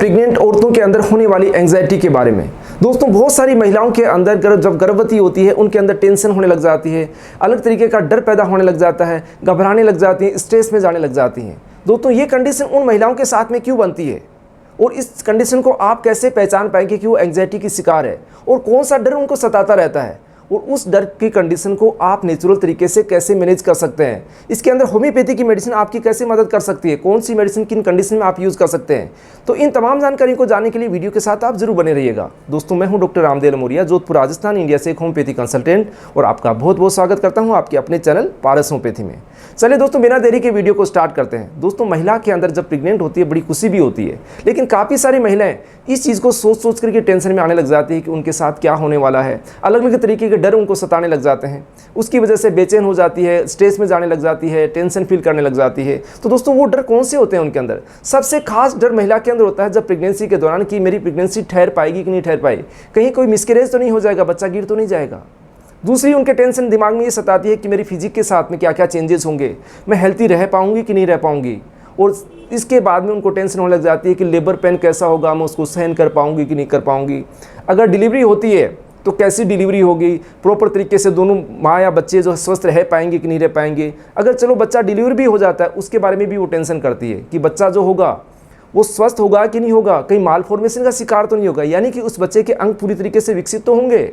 Pregnant औरतों के अंदर होने वाली एंजाइटी के बारे में। दोस्तों बहुत सारी महिलाओं के अंदर जब गर्भवती होती है उनके अंदर टेंशन होने लग जाती है, अलग तरीके का डर पैदा होने लग जाता है, घबराने लग जाती है, स्ट्रेस में जाने लग जाती हैं। दोस्तों ये कंडीशन उन महिलाओं के साथ में क्यों बनती है और इस कंडीशन को आप कैसे पहचान पाएंगे कि वो एंजाइटी की शिकार है और कौन सा डर उनको सताता रहता है और उस डर की कंडीशन को आप नेचुरल तरीके से कैसे मैनेज कर सकते हैं। इसके अंदर होम्योपैथी की मेडिसिन आपकी कैसे मदद कर सकती है, कौन सी मेडिसिन किन कंडीशन में आप यूज़ कर सकते हैं। तो इन तमाम जानकारी को जानने के लिए वीडियो के साथ आप जरूर बने रहिएगा। दोस्तों मैं हूं डॉक्टर रामदेव लमोरिया, जोधपुर राजस्थान, इंडिया से एक होम्योपैथी कंसल्टेंट, और आपका बहुत बहुत स्वागत करता हूँ आपके अपने चैनल पारस होम्योपैथी में। चलिए दोस्तों बिना देरी के वीडियो को स्टार्ट करते हैं। दोस्तों महिला के अंदर जब प्रेग्नेंट होती है बड़ी खुशी भी होती है, लेकिन काफ़ी सारी महिलाएं इस चीज़ को सोच सोच करके टेंशन में आने लग जाती है कि उनके साथ क्या होने वाला है। अलग अलग तरीके के डर उनको सताने लग जाते हैं, उसकी वजह से बेचैन हो जाती है, स्ट्रेस में जाने लग जाती है, टेंशन फील करने लग जाती है। तो दोस्तों वो डर कौन से होते हैं उनके अंदर? सबसे खास डर महिला के अंदर होता है जब प्रेगनेंसी के दौरान कि मेरी प्रेगनेंसी ठहर पाएगी कि नहीं ठहर पाएगी, कहीं कोई मिसकैरेज तो नहीं हो जाएगा, बच्चा गिर तो नहीं जाएगा। दूसरी उनके टेंशन दिमाग में ये सताती है कि मेरी फिजिक के साथ में क्या क्या चेंजेस होंगे, मैं हेल्थी रह पाऊंगी कि नहीं रह पाऊंगी। और इसके बाद में उनको टेंशन होने लग जाती है कि लेबर पेन कैसा होगा, मैं उसको सहन कर पाऊंगी कि नहीं कर पाऊंगी। अगर डिलीवरी होती है तो कैसी डिलीवरी होगी, प्रॉपर तरीके से दोनों माँ या बच्चे जो स्वस्थ रह पाएंगे कि नहीं रह पाएंगे। अगर चलो बच्चा डिलीवरी भी हो जाता है उसके बारे में भी वो टेंशन करती है कि बच्चा जो होगा वो स्वस्थ होगा कि नहीं होगा, कहीं माल फॉर्मेशन का शिकार तो नहीं होगा, यानी कि उस बच्चे के अंग पूरी तरीके से विकसित तो होंगे।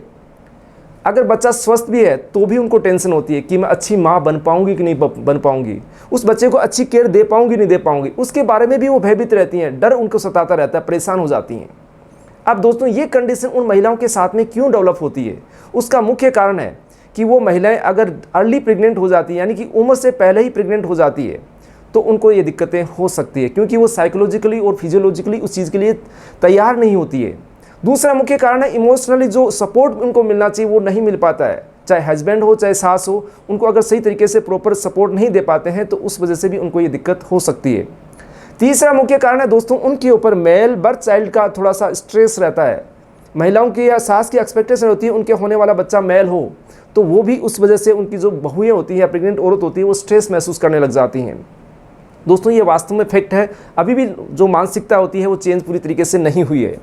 अगर बच्चा स्वस्थ भी है तो भी उनको टेंशन होती है कि मैं अच्छी माँ बन पाऊंगी कि नहीं बन पाऊंगी, उस बच्चे को अच्छी केयर दे पाऊंगी नहीं दे पाऊंगी, उसके बारे में भी वो भयभीत रहती हैं, डर उनको सताता रहता है, परेशान हो जाती हैं। अब दोस्तों ये कंडीशन उन महिलाओं के साथ में क्यों डेवलप होती है? उसका मुख्य कारण है कि वो महिलाएं अगर अर्ली प्रेग्नेंट हो जाती हैं, यानी कि उम्र से पहले ही प्रेग्नेंट हो जाती है, तो उनको ये दिक्कतें हो सकती है क्योंकि वो साइकोलॉजिकली और फिजियोलॉजिकली उस चीज़ के लिए तैयार नहीं होती है। दूसरा मुख्य कारण है इमोशनली जो सपोर्ट उनको मिलना चाहिए वो नहीं मिल पाता है, चाहे हस्बैंड हो चाहे सास हो, उनको अगर सही तरीके से प्रॉपर सपोर्ट नहीं दे पाते हैं तो उस वजह से भी उनको ये दिक्कत हो सकती है। तीसरा मुख्य कारण है दोस्तों उनके ऊपर मेल बर्थ चाइल्ड का थोड़ा सा स्ट्रेस रहता है। महिलाओं की या सास की एक्सपेक्टेशन होती है उनके होने वाला बच्चा मेल हो, तो वो भी उस वजह से उनकी जो बहुएँ होती हैं या प्रेग्नेंट औरत होती है वो स्ट्रेस महसूस करने लग जाती हैं। दोस्तों ये वास्तव में फैक्ट है, अभी भी जो मानसिकता होती है वो चेंज पूरी तरीके से नहीं हुई है।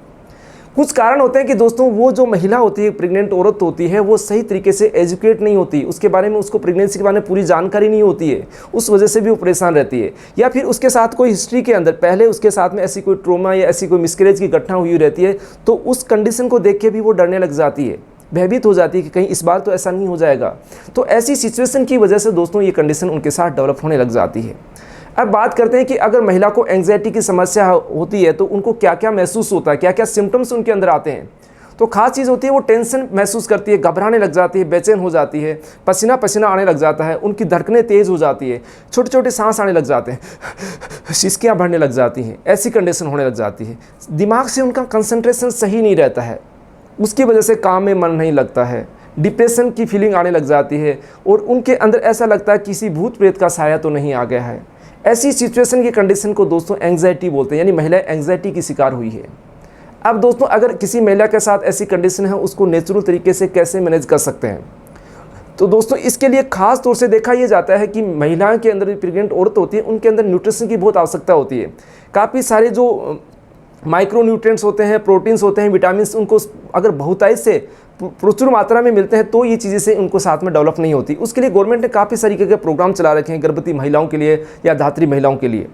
कुछ कारण होते हैं कि दोस्तों वो जो महिला होती है, प्रेग्नेंट औरत होती है, वो सही तरीके से एजुकेट नहीं होती, उसके बारे में उसको प्रेगनेंसी के बारे में पूरी जानकारी नहीं होती है, उस वजह से भी वो परेशान रहती है। या फिर उसके साथ कोई हिस्ट्री के अंदर पहले उसके साथ में ऐसी कोई ट्रॉमा या ऐसी कोई मिसकैरेज की घटना हुई रहती है, तो उस कंडीशन को देख के भी वो डरने लग जाती है, भयभीत हो जाती है कि कहीं इस बार तो ऐसा नहीं हो जाएगा। तो ऐसी सिचुएशन की वजह से दोस्तों ये कंडीशन उनके साथ डेवलप होने लग जाती है। अब बात करते हैं कि अगर महिला को एंग्जाइटी की समस्या होती है तो उनको क्या क्या महसूस होता है, क्या क्या सिम्टम्स उनके अंदर आते हैं। तो खास चीज़ होती है वो टेंशन महसूस करती है, घबराने लग जाती है, बेचैन हो जाती है, पसीना पसीना आने लग जाता है, उनकी धड़कनें तेज़ हो जाती है, छोटे छोटे सांस आने लग जाते हैं, सिसकियाँ भरने लग जाती हैं, ऐसी कंडीशन होने लग जाती है। दिमाग से उनका कंसंट्रेशन सही नहीं रहता है, उसकी वजह से काम में मन नहीं लगता है, डिप्रेशन की फीलिंग आने लग जाती है और उनके अंदर ऐसा लगता है किसी भूत प्रेत का साया तो नहीं आ गया है। ऐसी सिचुएशन की कंडीशन को दोस्तों एंग्जाइटी बोलते हैं, यानी महिला एंग्जाइटी की शिकार हुई है। अब दोस्तों अगर किसी महिला के साथ ऐसी कंडीशन है उसको नेचुरल तरीके से कैसे मैनेज कर सकते हैं? तो दोस्तों इसके लिए खास तौर से देखा यह जाता है कि महिलाओं के अंदर प्रेग्नेंट औरत होती है उनके अंदर न्यूट्रिशन की बहुत आवश्यकता होती है। काफ़ी सारे जो माइक्रो न्यूट्रिएंट्स होते हैं, प्रोटीन्स होते हैं, विटामिन, उनको अगर बहुतायत से प्रचुर मात्रा में मिलते हैं तो ये चीज़ें से उनको साथ में डेवलप नहीं होती। उसके लिए गवर्नमेंट ने काफ़ी सारी के प्रोग्राम चला रखे हैं गर्भवती महिलाओं के लिए या धात्री महिलाओं के लिए।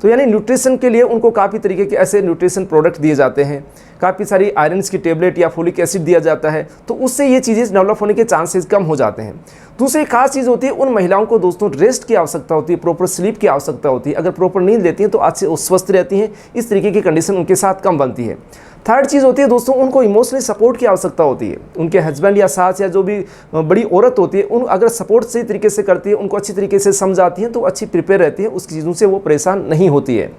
तो यानी न्यूट्रिशन के लिए उनको काफ़ी तरीके के ऐसे न्यूट्रिशन प्रोडक्ट दिए जाते हैं, काफ़ी सारी आयरन्स की टेबलेट या फोलिक एसिड दिया जाता है, तो उससे ये चीज़ें डेवलप होने के चांसेस कम हो जाते हैं। दूसरी खास चीज़ होती है उन महिलाओं को दोस्तों रेस्ट की आवश्यकता होती है, प्रॉपर स्लीप की आवश्यकता होती है। अगर प्रॉपर नींद लेती हैं तो आज से स्वस्थ रहती हैं, इस तरीके की कंडीशन उनके साथ कम बनती है। थर्ड चीज़ होती है दोस्तों उनको इमोशनली सपोर्ट की आवश्यकता होती है। उनके हस्बैंड या सास या जो भी बड़ी औरत होती है उन अगर सपोर्ट सही तरीके से करती है, उनको अच्छी तरीके से समझाती हैं तो अच्छी प्रिपेयर रहती है, उस चीज़ों से वो परेशान नहीं होती है।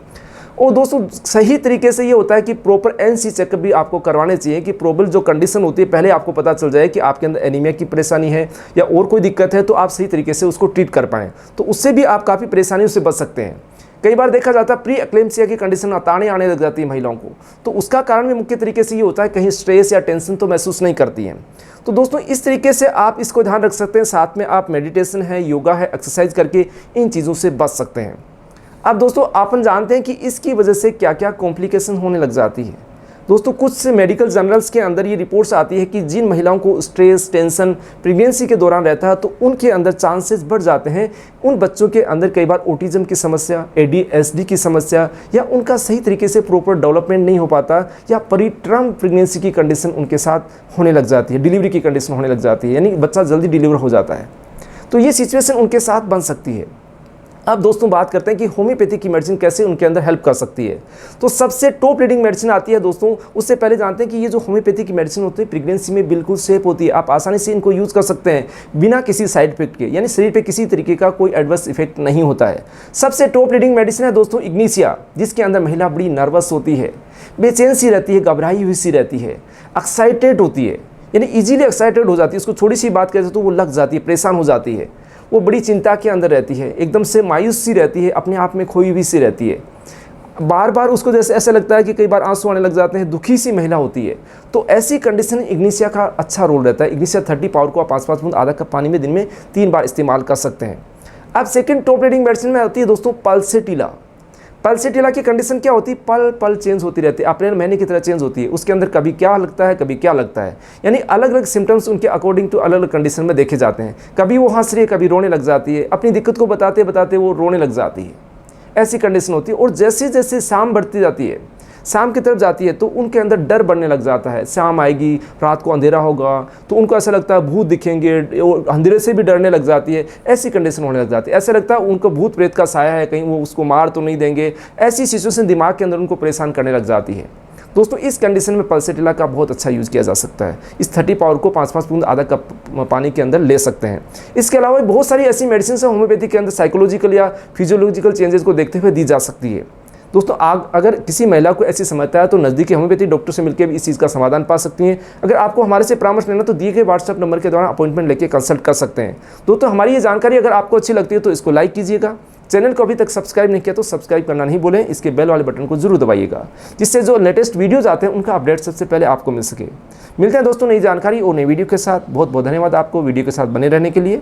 और दोस्तों सही तरीके से ये होता है कि प्रॉपर एनसी चेकअप भी आपको करवाने चाहिए कि प्रॉपर जो कंडीशन होती है पहले आपको पता चल जाए कि आपके अंदर एनीमिया की परेशानी है या और कोई दिक्कत है, तो आप सही तरीके से उसको ट्रीट कर पाएँ, तो उससे भी आप काफ़ी परेशानियों से बच सकते हैं। कई बार देखा जाता है प्री एक्लेम्सिया की कंडीशन अताने आने लग जाती है महिलाओं को, तो उसका कारण भी मुख्य तरीके से ये होता है कहीं स्ट्रेस या टेंशन तो महसूस नहीं करती हैं। तो दोस्तों इस तरीके से आप इसको ध्यान रख सकते हैं, साथ में आप मेडिटेशन है, योगा है, एक्सरसाइज करके इन चीज़ों से बच सकते हैं। अब दोस्तों अपन जानते हैं कि इसकी वजह से क्या क्या कॉम्प्लिकेशन होने लग जाती है। दोस्तों कुछ मेडिकल जर्नल्स के अंदर ये रिपोर्ट्स आती है कि जिन महिलाओं को स्ट्रेस, टेंशन प्रेगनेंसी के दौरान रहता है तो उनके अंदर चांसेस बढ़ जाते हैं उन बच्चों के अंदर कई बार ऑटिज्म की समस्या, ADHD की समस्या, या उनका सही तरीके से प्रॉपर डेवलपमेंट नहीं हो पाता, या परिटर्म प्रेगनेंसी की कंडीशन उनके साथ होने लग जाती है, डिलीवरी की कंडीशन होने लग जाती है, यानी बच्चा जल्दी डिलीवर हो जाता है। तो ये सिचुएशन उनके साथ बन सकती है। अब दोस्तों बात करते हैं कि होम्योपैथी की मेडिसिन कैसे उनके अंदर हेल्प कर सकती है। तो सबसे टॉप लीडिंग मेडिसिन आती है दोस्तों, उससे पहले जानते हैं कि ये जो होम्योपैथी की मेडिसिन होती है प्रेगनेंसी में बिल्कुल सेफ होती है। आप आसानी से इनको यूज़ कर सकते हैं बिना किसी साइड इफेक्ट के, यानी शरीर पे किसी तरीके का कोई एडवर्स इफेक्ट नहीं होता है। सबसे टॉप लीडिंग मेडिसिन है दोस्तों इग्निशिया, जिसके अंदर महिला बड़ी नर्वस होती है, बेचैन सी रहती है, घबराई हुई सी रहती है, एक्साइटेड होती है, यानी इजीली एक्साइटेड हो जाती है। उसको थोड़ी सी बात कहते तो वो लग जाती है, परेशान हो जाती है, वो बड़ी चिंता के अंदर रहती है, एकदम से मायूस सी रहती है, अपने आप में खोई हुई सी रहती है, बार बार उसको जैसे ऐसा लगता है कि कई बार आंसू आने लग जाते हैं, दुखी सी महिला होती है। तो ऐसी कंडीशन में इग्निशिया का अच्छा रोल रहता है। इग्निशिया 30 पावर को आप 5-5 बूंद आधा कप पानी में दिन में 3 बार इस्तेमाल कर सकते हैं। अब सेकंड टॉप लीडिंग मेडिसिन में आती है दोस्तों पल्सेटिला। पल्सेटिला की कंडीशन क्या होती है, पल पल चेंज होती रहती है, अप्रैल महीने की तरह चेंज होती है। उसके अंदर कभी क्या लगता है, कभी क्या लगता है, यानी अलग अलग सिम्टम्स उनके अकॉर्डिंग टू अलग अलग कंडीशन में देखे जाते हैं। कभी वो हंस रही है, कभी रोने लग जाती है, अपनी दिक्कत को बताते बताते वो रोने लग जाती है, ऐसी कंडीशन होती है। और जैसे जैसे शाम बढ़ती जाती है, शाम की तरफ जाती है, तो उनके अंदर डर बढ़ने लग जाता है। शाम आएगी, रात को अंधेरा होगा, तो उनको ऐसा लगता है भूत दिखेंगे, और अंधेरे से भी डरने लग जाती है, ऐसी कंडीशन होने लग जाती है। ऐसा लगता है उनको भूत प्रेत का साया है, कहीं वो उसको मार तो नहीं देंगे, ऐसी सिचुएशन दिमाग के अंदर उनको परेशान करने लग जाती है। दोस्तों इस कंडीशन में पल्सेटिला का बहुत अच्छा यूज़ किया जा सकता है। इस 30 पावर को 5-5 बूंद आधा कप पानी के अंदर ले सकते हैं। इसके अलावा बहुत सारी ऐसी मेडिसिन है होम्योपैथी के अंदर साइकोलॉजिकल या फिजियोलॉजिकल चेंजेस को देखते हुए दी जा सकती है। दोस्तों अगर किसी महिला को ऐसी समस्या है तो नज़दीकी होम्योपैथी डॉक्टर से मिलकर भी इस चीज़ का समाधान पा सकती हैं। अगर आपको हमारे से परामर्श लेना तो दिए गए व्हाट्सएप नंबर के द्वारा अपॉइंटमेंट लेके कंसल्ट कर सकते हैं। दोस्तों हमारी ये जानकारी अगर आपको अच्छी लगती है तो इसको लाइक कीजिएगा। चैनल को अभी तक सब्सक्राइब नहीं किया तो सब्सक्राइब करना नहीं भूलें। इसके बेल वाले बटन को जरूर दबाइएगा, जिससे जो लेटेस्ट वीडियोज़ आते हैं उनका अपडेट सबसे पहले आपको मिल सके। मिलते हैं दोस्तों नई जानकारी और नई वीडियो के साथ। बहुत बहुत धन्यवाद आपको वीडियो के साथ बने रहने के लिए।